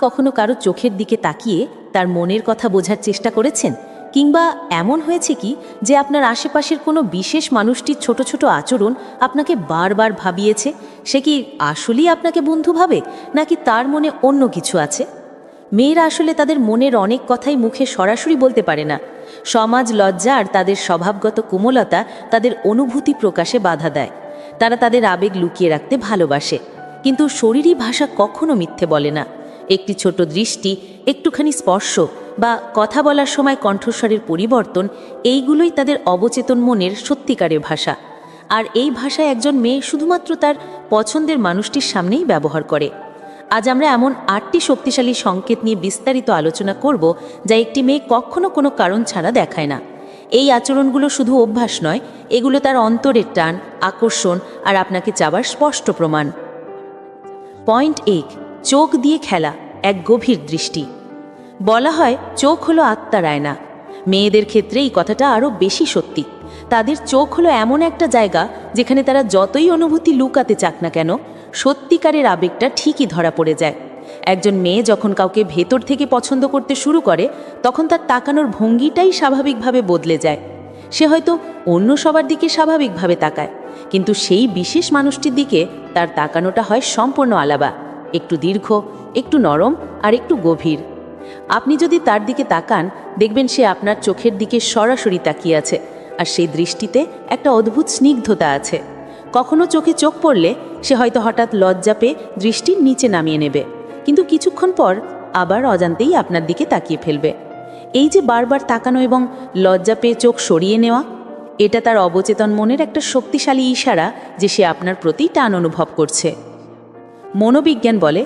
কখনো কারো চোখের দিকে তাকিয়ে তার মনের কথা বোঝার চেষ্টা করেছেন? কিংবা এমন হয়েছে কি যে আপনার আশেপাশের কোনো বিশেষ মানুষটির ছোট ছোট আচরণ আপনাকে বারবার ভাবিয়েছে? সে কি আসলেই আপনাকে বন্ধু ভাবে, নাকি তার মনে অন্য কিছু আছে? মেয়েরা আসলে তাদের মনের অনেক কথাই মুখে সরাসরি বলতে পারে না। সমাজ, লজ্জা আর তাদের স্বভাবগত কোমলতা তাদের অনুভূতি প্রকাশে বাধা দেয়। তারা তাদের আবেগ লুকিয়ে রাখতে ভালোবাসে, কিন্তু শরীরী ভাষা কখনো মিথ্যে বলে না। একটি ছোট দৃষ্টি, একটুখানি স্পর্শ বা কথা বলার সময় কণ্ঠস্বরের পরিবর্তন, এইগুলোই তাদের অবচেতন মনের সত্যিকারের ভাষা। আর এই ভাষায় একজন মেয়ে শুধুমাত্র তার পছন্দের মানুষটির সামনেই ব্যবহার করে। আজ আমরা এমন 8টি শক্তিশালী সংকেত নিয়ে বিস্তারিত আলোচনা করব, যা একটি মেয়ে কখনো কোনো কারণ ছাড়া দেখায় না। এই আচরণগুলো শুধু অভ্যাস নয়, এগুলো তার অন্তরের টান, আকর্ষণ আর আপনাকে চাবার স্পষ্ট প্রমাণ। পয়েন্ট 1, চোখ দিয়ে খেলা, এক গভীর দৃষ্টি। বলা হয় চোখ হলো আত্মার আয়না। মেয়েদের ক্ষেত্রে এই কথাটা আরও বেশি সত্যি। তাদের চোখ হলো এমন একটা জায়গা যেখানে তারা যতই অনুভূতি লুকাতে চাক না কেন, সত্যিকারের আবেগটা ঠিকই ধরা পড়ে যায়। একজন মেয়ে যখন কাউকে ভেতর থেকে পছন্দ করতে শুরু করে, তখন তার তাকানোর ভঙ্গিটাই স্বাভাবিকভাবে বদলে যায়। সে হয়তো অন্য সবার দিকে স্বাভাবিকভাবে তাকায়, কিন্তু সেই বিশেষ মানুষটির দিকে তার তাকানোটা হয় সম্পূর্ণ আলাদা, একটু দীর্ঘ, একটু নরম আর একটু গভীর। আপনি যদি তার দিকে তাকান, দেখবেন সে আপনার চোখের দিকে সরাসরি তাকিয়ে আছে, আর সেই দৃষ্টিতে একটা অদ্ভুত স্নিগ্ধতা আছে। কখনো চোখে চোখ পড়লে সে হয়তো হঠাৎ লজ্জা পেয়ে দৃষ্টির নিচে নামিয়ে নেবে, কিন্তু কিছুক্ষণ পর আবার অজান্তেই আপনার দিকে তাকিয়ে ফেলবে। এই যে বারবার তাকানো এবং লজ্জা পেয়ে চোখ সরিয়ে নেওয়া, এটা তার অবচেতন মনের একটা শক্তিশালী ইশারা যে সে আপনার প্রতি টান অনুভব করছে। মনোবিজ্ঞান বলে,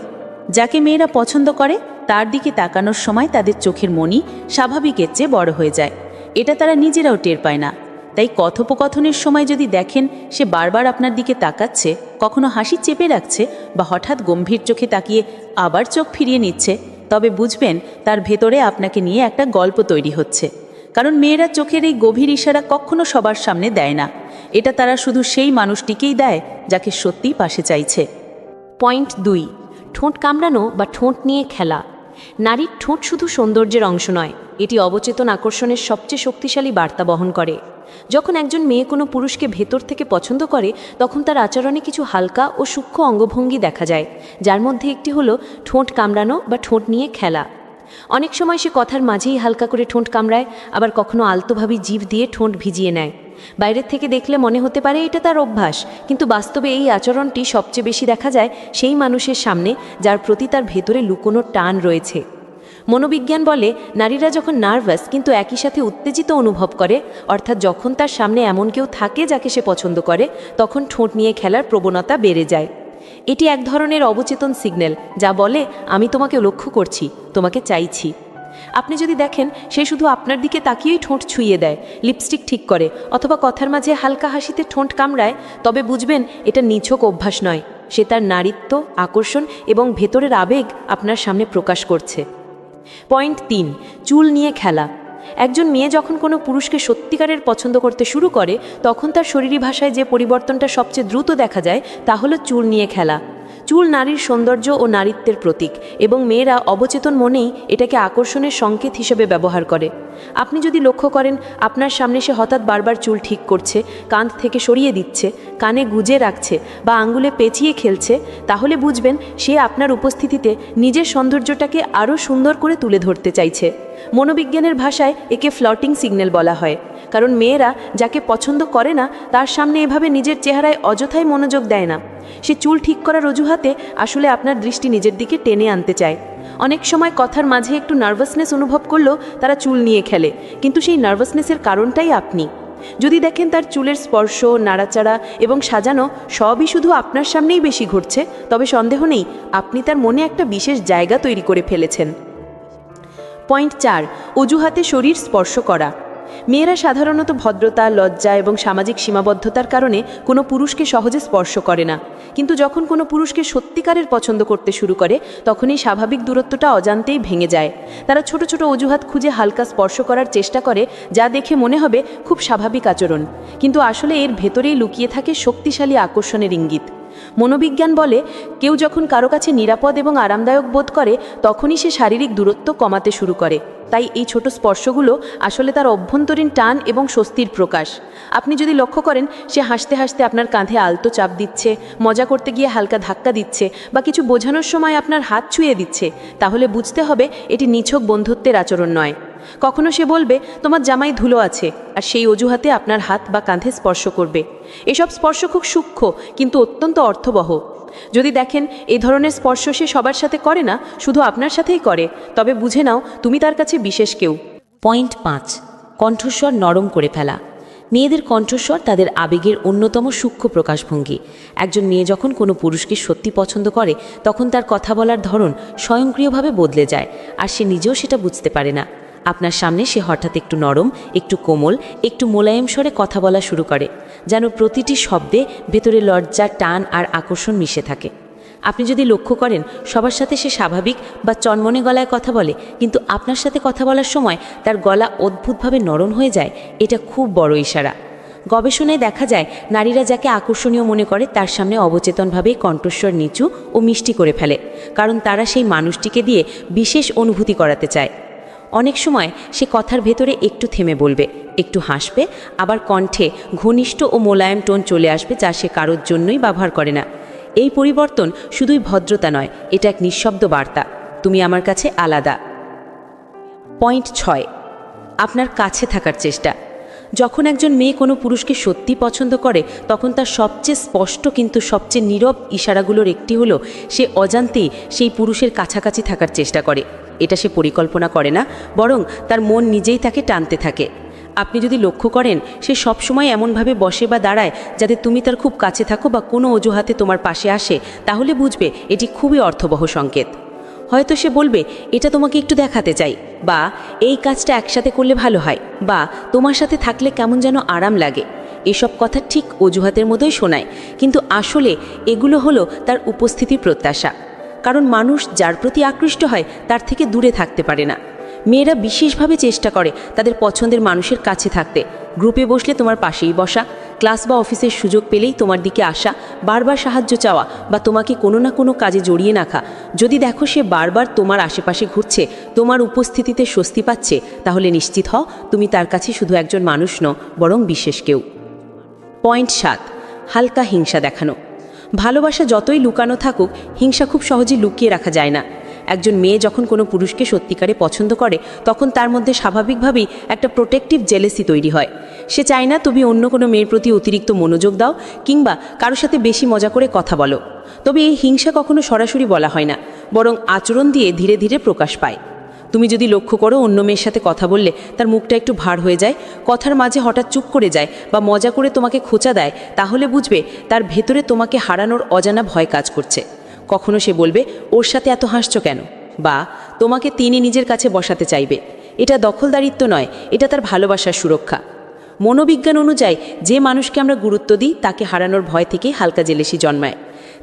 যাকে মেয়েরা পছন্দ করে তার দিকে তাকানোর সময় তাদের চোখের মনি স্বাভাবিকের চেয়ে বড় হয়ে যায়। এটা তারা নিজেরাও টের পায় না। তাই কথোপকথনের সময় যদি দেখেন সে বারবার আপনার দিকে তাকাচ্ছে, কখনো হাসি চেপে রাখছে বা হঠাৎ গম্ভীর চোখে তাকিয়ে আবার চোখ ফিরিয়ে নিচ্ছে, তবে বুঝবেন তার ভেতরে আপনাকে নিয়ে একটা গল্প তৈরি হচ্ছে। কারণ মেয়েরা চোখের এই গভীর ইশারা কখনো সবার সামনে দেয় না। এটা তারা শুধু সেই মানুষটিকেই দেয় যাকে সত্যিই পাশে চাইছে। পয়েন্ট 2, ঠোঁট কামড়ানো বা ঠোঁট নিয়ে খেলা। নারীর ঠোঁট শুধু সৌন্দর্যের অংশ নয়, এটি অবচেতন আকর্ষণের সবচেয়ে শক্তিশালী বার্তা বহন করে। যখন একজন মেয়ে কোনো পুরুষকে ভেতর থেকে পছন্দ করে, তখন তার আচরণে কিছু হালকা ও সূক্ষ্ম অঙ্গভঙ্গি দেখা যায়, যার মধ্যে একটি হলো ঠোঁট কামড়ানো বা ঠোঁট নিয়ে খেলা। অনেক সময় সে কথার মাঝেই হালকা করে ঠোঁট কামড়ায়, আবার কখনো আলতোভাবে জিভ দিয়ে ঠোঁট ভিজিয়ে নেয়। বাইরের থেকে দেখলে মনে হতে পারে এটা তার অভ্যাস, কিন্তু বাস্তবে এই আচরণটি সবচেয়ে বেশি দেখা যায় সেই মানুষের সামনে যার প্রতি তার ভেতরে লুকোনো টান রয়েছে। মনোবিজ্ঞান বলে, নারীরা যখন নার্ভাস কিন্তু একই সাথে উত্তেজিত অনুভব করে, অর্থাৎ যখন তার সামনে এমন কেউ থাকে যাকে সে পছন্দ করে, তখন ঠোঁট নিয়ে খেলার প্রবণতা বেড়ে যায়। এটি এক ধরনের অবচেতন সিগন্যাল, যা বলে আমি তোমাকে লক্ষ্য করছি, তোমাকে চাইছি। আপনি যদি দেখেন সে শুধু আপনার দিকে তাকিয়েই ঠোঁট ছুঁয়ে দেয়, লিপস্টিক ঠিক করে অথবা কথার মাঝে হালকা হাসিতে ঠোঁট কামড়ায়, তবে বুঝবেন এটা নিছক অভ্যাস নয়, সে তার নারীত্ব, আকর্ষণ এবং ভেতরের আবেগ আপনার সামনে প্রকাশ করছে। পয়েন্ট 3, চুল নিয়ে খেলা। একজন মেয়ে যখন কোনো পুরুষকে সত্যিকারের পছন্দ করতে শুরু করে, তখন তার শরীরী ভাষায় যে পরিবর্তনটা সবচেয়ে দ্রুত দেখা যায় তা হলো চুল নিয়ে খেলা। চুল নারীর সৌন্দর্য ও নারীত্বের প্রতীক, এবং মেয়েরা অবচেতন মনেই এটাকে আকর্ষণের সংকেত হিসেবে ব্যবহার করে। আপনি যদি লক্ষ্য করেন আপনার সামনে সে হঠাৎ বারবার চুল ঠিক করছে, কাঁধ থেকে সরিয়ে দিচ্ছে, কানে গুজে রাখছে বা আঙ্গুলে পেঁচিয়ে খেলছে, তাহলে বুঝবেন সে আপনার উপস্থিতিতে নিজের সৌন্দর্যটাকে আরও সুন্দর করে তুলে ধরতে চাইছে। মনোবিজ্ঞানের ভাষায় একে ফ্লটিং সিগন্যাল বলা হয়, কারণ মেয়েরা যাকে পছন্দ করে না তার সামনে এভাবে নিজের চেহারায় অযথাই মনোযোগ দেয় না। সে চুল ঠিক করার অজুহাতে আসলে আপনার দৃষ্টি নিজের দিকে টেনে আনতে চায়। অনেক সময় কথার মাঝে একটু নার্ভাসনেস অনুভব করলেও তারা চুল নিয়ে খেলে, কিন্তু সেই নার্ভাসনেসের কারণটাই আপনি। যদি দেখেন তার চুলের স্পর্শ, নাড়াচাড়া এবং সাজানো সবই শুধু আপনার সামনেই বেশি ঘটছে, তবে সন্দেহ নেই আপনি তার মনে একটা বিশেষ জায়গা তৈরি করে ফেলেছেন। পয়েন্ট 4, অজুহাতে শরীর স্পর্শ করা। মেয়েরা সাধারণত ভদ্রতা, লজ্জা এবং সামাজিক সীমাবদ্ধতার কারণে কোনো পুরুষকে সহজে স্পর্শ করে না, কিন্তু যখন কোনো পুরুষকে সত্যিকারের পছন্দ করতে শুরু করে, তখন এই স্বাভাবিক দূরত্বটা অজান্তেই ভেঙে যায়। তারা ছোট ছোট অজুহাত খুঁজে হালকা স্পর্শ করার চেষ্টা করে, যা দেখে মনে হবে খুব স্বাভাবিক আচরণ, কিন্তু আসলে এর ভেতরেই লুকিয়ে থাকে শক্তিশালী আকর্ষণের ইঙ্গিত। মনোবিজ্ঞান বলে কেউ যখন কারো কাছে নিরাপদ এবং আরামদায়ক বোধ করে তখনই সে শারীরিক দূরত্ব কমাতে শুরু করে। তাই এই ছোট স্পর্শগুলো আসলে তার অভ্যন্তরীণ টান এবং স্বস্তির প্রকাশ। আপনি যদি লক্ষ্য করেন সে হাসতে হাসতে আপনার কাঁধে আলতো চাপ দিচ্ছে, মজা করতে গিয়ে হালকা ধাক্কা দিচ্ছে বা কিছু বোঝানোর সময় আপনার হাত ছুঁয়ে দিচ্ছে, তাহলে বুঝতে হবে এটি নিছক বন্ধুত্বের আচরণ নয়। কখনো সে বলবে তোমার জামায় ধুলো আছে, আর সেই অজুহাতে আপনার হাত বা কাঁধে স্পর্শ করবে। এসব স্পর্শ খুব সূক্ষ্ম কিন্তু অত্যন্ত অর্থবহ। যদি দেখেন এই ধরনের স্পর্শ সে সবার সাথে করে না, শুধু আপনার সাথেই করে, তবে বুঝে নাও তুমি তার কাছে বিশেষ কেউ। পয়েন্ট 5, কণ্ঠস্বর নরম করে ফেলা। মেয়েদের কণ্ঠস্বর তাদের আবেগের অন্যতম সূক্ষ্ম প্রকাশভঙ্গি। একজন মেয়ে যখন কোনো পুরুষকে সত্যি পছন্দ করে তখন তার কথা বলার ধরন স্বয়ংক্রিয়ভাবে বদলে যায়, আর সে নিজেও সেটা বুঝতে পারে না। আপনার সামনে সে হঠাৎ একটু নরম, একটু কোমল, একটু মোলায়েম স্বরে কথা বলা শুরু করে, যেন প্রতিটি শব্দে ভেতরে লজ্জা, টান আর আকর্ষণ মিশে থাকে। আপনি যদি লক্ষ্য করেন সবার সাথে সে স্বাভাবিক বা চনমনে গলায় কথা বলে, কিন্তু আপনার সাথে কথা বলার সময় তার গলা অদ্ভুতভাবে নরম হয়ে যায়, এটা খুব বড় ইশারা। গবেষণায় দেখা যায় নারীরা যাকে আকর্ষণীয় মনে করে তার সামনে অবচেতনভাবেই কণ্ঠস্বর নিচু ও মিষ্টি করে ফেলে, কারণ তারা সেই মানুষটিকে দিয়ে বিশেষ অনুভূতি করাতে চায়। অনেক সময় সে কথার ভেতরে একটু থেমে বলবে, একটু হাসবে, আবার কণ্ঠে ঘনিষ্ঠ ও মোলায়েম টোন চলে আসবে, যা সে কারোর জন্যই ব্যবহার করে না। এই পরিবর্তন শুধুই ভদ্রতা নয়, এটা এক নিঃশব্দ বার্তা, তুমি আমার কাছে আলাদা। পয়েন্ট 6, আপনার কাছে থাকার চেষ্টা। যখন একজন মেয়ে কোনো পুরুষকে সত্যি পছন্দ করে তখন তার সবচেয়ে স্পষ্ট কিন্তু সবচেয়ে নীরব ইশারাগুলোর একটি হলো সে অজান্তেই সেই পুরুষের কাছাকাছি থাকার চেষ্টা করে। এটা সে পরিকল্পনা করে না, বরং তার মন নিজেই তাকে টানতে থাকে। আপনি যদি লক্ষ্য করেন সে সবসময় এমনভাবে বসে বা দাঁড়ায় যাতে তুমি তার খুব কাছে থাকো বা কোনো অজুহাতে তোমার পাশে আসে, তাহলে বুঝবে এটি খুবই অর্থবহ সংকেত। হয়তো সে বলবে এটা তোমাকে একটু দেখাতে চাই, বা এই কাজটা একসাথে করলে ভালো হয়, বা তোমার সাথে থাকলে কেমন যেন আরাম লাগে। এসব কথা ঠিক অজুহাতের মতোই শোনায়, কিন্তু আসলে এগুলো হলো তার উপস্থিতির প্রত্যাশা। কারণ মানুষ যার প্রতি আকৃষ্ট হয় তার থেকে দূরে থাকতে পারে না। মেয়েরা বিশেষভাবে চেষ্টা করে তাদের পছন্দের মানুষের কাছে থাকতে। গ্রুপে বসলে তোমার পাশেই বসা, ক্লাস বা অফিসের সুযোগ পেলেই তোমার দিকে আসা, বারবার সাহায্য চাওয়া বা তোমাকে কোনো না কোনো কাজে জড়িয়ে রাখা। যদি দেখো সে বারবার তোমার আশেপাশে ঘুরছে, তোমার উপস্থিতিতে স্বস্তি পাচ্ছে, তাহলে নিশ্চিত হও তুমি তার কাছে শুধু একজন মানুষ নও, বরং বিশেষ কেউ। পয়েন্ট 7, হালকা হিংসা দেখানো। ভালোবাসা যতই লুকানো থাকুক, হিংসা খুব সহজে লুকিয়ে রাখা যায় না। একজন মেয়ে যখন কোনো পুরুষকে সত্যিকারে পছন্দ করে তখন তার মধ্যে স্বাভাবিকভাবেই একটা প্রোটেক্টিভ জেলেসি তৈরি হয়। সে চায় না তুমি অন্য কোনো মেয়ের প্রতি অতিরিক্ত মনোযোগ দাও কিংবা কারোর সাথে বেশি মজা করে কথা বলো। তবে এই হিংসা কখনো সরাসরি বলা হয় না, বরং আচরণ দিয়ে ধীরে ধীরে প্রকাশ পায়। তুমি যদি লক্ষ্য করো অন্য মেয়ের সাথে কথা বললে তার মুখটা একটু ভার হয়ে যায়, কথার মাঝে হঠাৎ চুপ করে যায় বা মজা করে তোমাকে খোঁচা দেয়, তাহলে বুঝবে তার ভেতরে তোমাকে হারানোর অজানা ভয় কাজ করছে। কখনো সে বলবে ওর সাথে এত হাসছো কেন, বা তোমাকে তিনি নিজের কাছে বসাতে চাইবে। এটা দখলদারিত্ব নয়, এটা তার ভালোবাসার সুরক্ষা। মনোবিজ্ঞান অনুযায়ী যে মানুষকে আমরা গুরুত্ব দিই তাকে হারানোর ভয় থেকেই হালকা জেলেসি জন্মায়।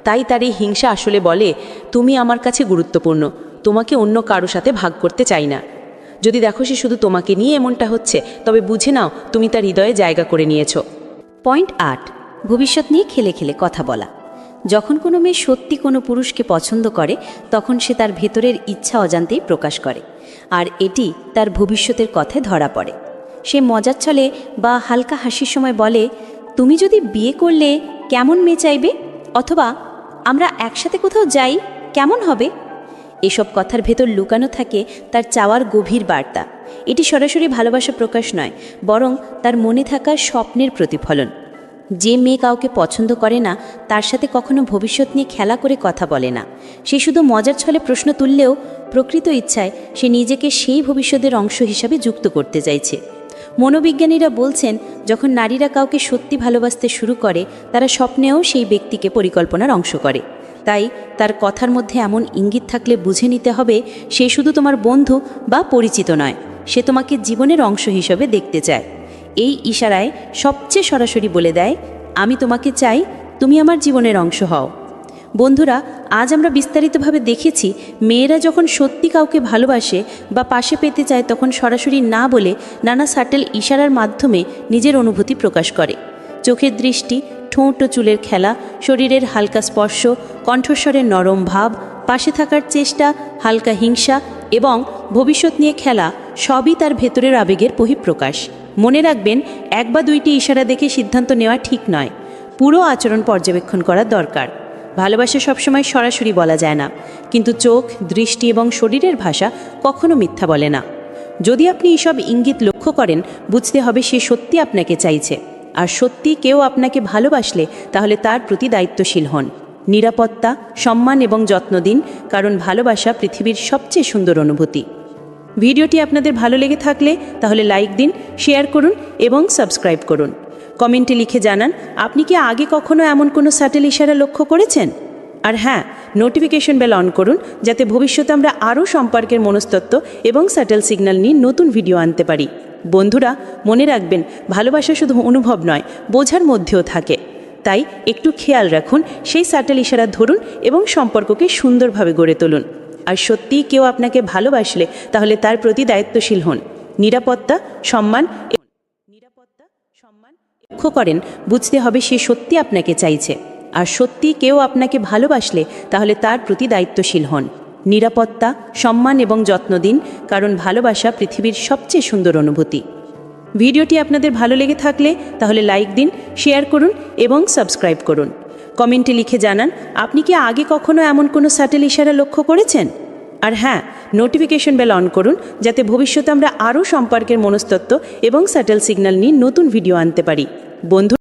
তাই তার এই হিংসা আসলে বলে তুমি আমার কাছে গুরুত্বপূর্ণ, তোমাকে অন্য কারো সাথে ভাগ করতে চাই না। যদি দেখো সে শুধু তোমাকে নিয়ে এমনটা হচ্ছে, তবে বুঝে নাও তুমি তার হৃদয়ে জায়গা করে নিয়েছো। পয়েন্ট 8, ভবিষ্যৎ নিয়ে খেলে খেলে কথা বলা। যখন কোনো মেয়ে সত্যি কোনো পুরুষকে পছন্দ করে তখন সে তার ভেতরের ইচ্ছা অজান্তেই প্রকাশ করে, আর এটি তার ভবিষ্যতের কথায় ধরা পড়ে। সে মজার ছলে বা হালকা হাসির সময় বলে তুমি যদি বিয়ে করলে কেমন মেয়ে চাইবে, অথবা আমরা একসাথে কোথাও যাই কেমন হবে। এসব কথার ভেতর লুকানো থাকে তার চাওয়ার গভীর বার্তা। এটি সরাসরি ভালোবাসা প্রকাশ নয়, বরং তার মনে থাকা স্বপ্নের প্রতিফলন। যে মেয়ে কাউকে পছন্দ করে না তার সাথে কখনো ভবিষ্যৎ নিয়ে খেলা করে কথা বলে না। সে শুধু মজার ছলে প্রশ্ন তুললেও প্রকৃত ইচ্ছায় সে নিজেকে সেই ভবিষ্যতের অংশ হিসাবে যুক্ত করতে চাইছে। মনোবিজ্ঞানীরা বলছেন যখন নারীরা কাউকে সত্যি ভালোবাসতে শুরু করে তারা স্বপ্নেও সেই ব্যক্তিকে পরিকল্পনার অংশ করে। তাই তার কথার মধ্যে এমন ইঙ্গিত থাকলে বুঝে নিতে হবে সে শুধু তোমার বন্ধু বা পরিচিত নয়, সে তোমাকে জীবনের অংশ হিসেবে দেখতে চায়। এই ইশারায় সবচেয়ে সরাসরি বলে দেয় আমি তোমাকে চাই, তুমি আমার জীবনের অংশ হও। বন্ধুরা, আজ আমরা বিস্তারিতভাবে দেখেছি মেয়েরা যখন সত্যি কাউকে ভালোবাসে বা পাশে পেতে চায় তখন সরাসরি না বলে নানা সাটেল ইশারার মাধ্যমে নিজের অনুভূতি প্রকাশ করে। চোখের দৃষ্টি, ঠোঁট ও চুলের খেলা, শরীরের হালকা স্পর্শ, কণ্ঠস্বরের নরম ভাব, পাশে থাকার চেষ্টা, হালকা হিংসা এবং ভবিষ্যৎ নিয়ে খেলা সবই তার ভেতরের আবেগের বহিঃপ্রকাশ। মনে রাখবেন, এক বা দুইটি ইশারা দেখে সিদ্ধান্ত নেওয়া ঠিক নয়, পুরো আচরণ পর্যবেক্ষণ করা দরকার। ভালোবাসা সবসময় সরাসরি বলা যায় না, কিন্তু চোখ, দৃষ্টি এবং শরীরের ভাষা কখনো মিথ্যা বলে না। যদি আপনি এসব ইঙ্গিত লক্ষ্য করেন, বুঝতে হবে সে সত্যি আপনাকে চাইছে। আর সত্যি কেউ আপনাকে ভালোবাসলে তাহলে তার প্রতি দায়িত্বশীল হন। নিরাপত্তা, সম্মান এবং যত্ন দিন, কারণ ভালোবাসা পৃথিবীর সবচেয়ে সুন্দর অনুভূতি। ভিডিওটি আপনাদের ভালো লেগে থাকলে তাহলে লাইক দিন, শেয়ার করুন এবং সাবস্ক্রাইব করুন। কমেন্টে লিখে জানান আপনি কি আগে কখনো এমন কোনো স্যাটেল ইশারা লক্ষ্য করেছেন। আর হ্যাঁ, নোটিফিকেশন বেল অন করুন, যাতে ভবিষ্যতে আমরা আরও সম্পর্কের মনস্তত্ত্ব এবং স্যাটেল সিগন্যাল নিয়ে নতুন ভিডিও আনতে পারি। বন্ধুরা, মনে রাখবেন, ভালোবাসা শুধু অনুভব নয়, বোঝার মধ্যেও থাকে। তাই একটু খেয়াল রাখুন, সেই স্যাটেল ইশারা ধরুন এবং সম্পর্ককে সুন্দরভাবে গড়ে তুলুন। আর সত্যিই কেউ আপনাকে ভালোবাসলে তাহলে তার প্রতি দায়িত্বশীল হন। নিরাপত্তা, সম্মান লক্ষ্য করেন, বুঝতে হবে সে সত্যি আপনাকে চাইছে। আর সত্যি কেউ আপনাকে ভালোবাসলে তাহলে তার প্রতি দায়িত্বশীল হন। নিরাপত্তা, সম্মান এবং যত্ন দিন, কারণ ভালোবাসা পৃথিবীর সবচেয়ে সুন্দর অনুভূতি। ভিডিওটি আপনাদের ভালো লেগে থাকলে তাহলে লাইক দিন, শেয়ার করুন এবং সাবস্ক্রাইব করুন। কমেন্টে লিখে জানান আপনি কি আগে কখনো এমন কোনো স্যাটেল ইশারা লক্ষ্য করেছেন। আর হ্যাঁ, নোটিফিকেশন বেল অন করুন, যাতে ভবিষ্যতে আমরা আরও সম্পর্কের মনস্তত্ত্ব এবং স্যাটেল সিগন্যাল নিয়ে নতুন ভিডিও আনতে পারি। বন্ধু